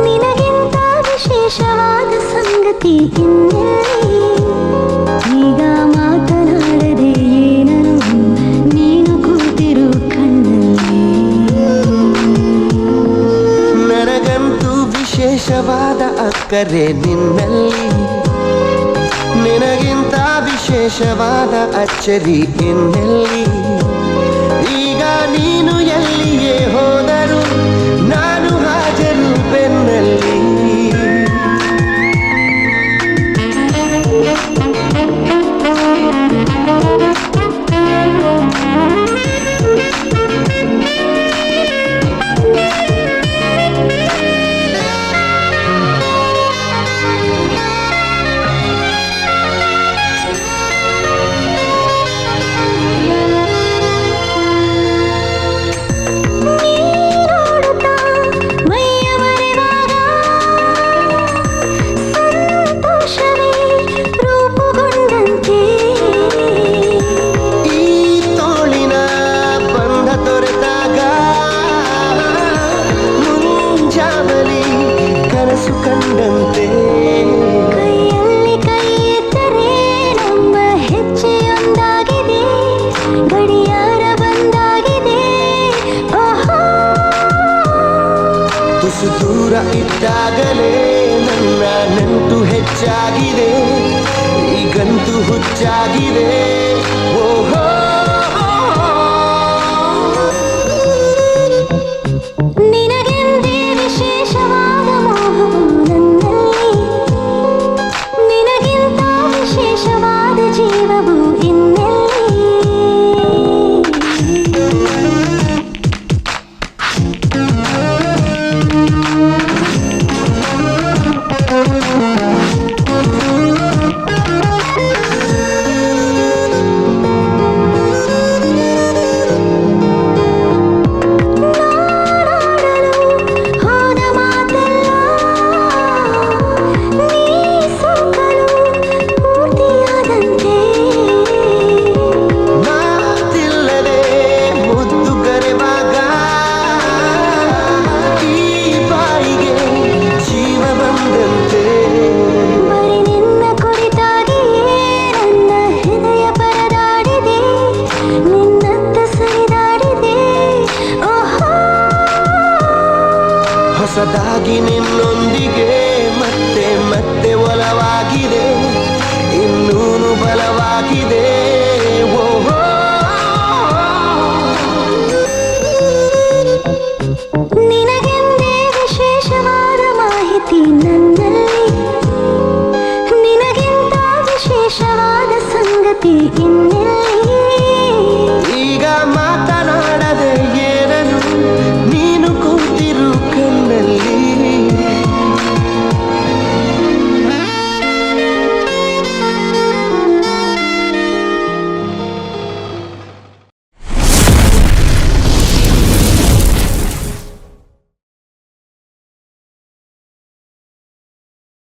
ನಿನಗಿಂತ ವಿಶೇಷವಾದ ಸಂಗತಿ ಈಗ ಮಾತನಾಡದೆ ಏನನು ನೀನು ಕೂತಿರು ಕಣ್ಣಲ್ಲಿ. ನನಗಂತೂ ವಿಶೇಷವಾದ ಅಕ್ಕರೆ ನಿನ್ನಲ್ಲಿ, ನಿನಗಿಂತ ವಿಶೇಷವಾದ ಅಚ್ಚರಿ ಇನ್ನೆಲ್ಲಿ. ಈಗ ನೀನು ಎಲ್ಲಿಯೇ ಹೋದರು ನಾನು ಹಾಜರು ಬೆನ್ನಲ್ಲಿ. ಕಂಡಂತೆ ಕೈಯಲ್ಲಿ ಕೈ ಎತ್ತರೆ ನಮ್ಮ ಹೆಜ್ಜೆಯೊಂದಾಗಿದೆ, ಗಡಿಯಾರ ಬಂದಾಗಿದೆ. ತುಸು ದೂರ ಇದ್ದಾಗಲೇ ನನ್ನ ನಂಟು ಹೆಚ್ಚಾಗಿದೆ, ಈಗಂತೂ ಹುಚ್ಚಾಗಿದೆ. ಓಹೋ ನಿನಗೆಂದೇ ವಿಶೇಷವಾದ ಮೋಹವು ನನ್ನಲ್ಲಿ, ನಿನಗಿಂತ ವಿಶೇಷವಾದ ಜೀವವು ಇನ್ನೆಲ್ಲಿ. ಹೊಸದಾಗಿ ನಿನ್ನೊಂದಿಗೆ ಮತ್ತೆ ಮತ್ತೆ ಒಲವಾಗಿದೆ, ಇನ್ನೂನು ಬಲವಾಗಿದೆ.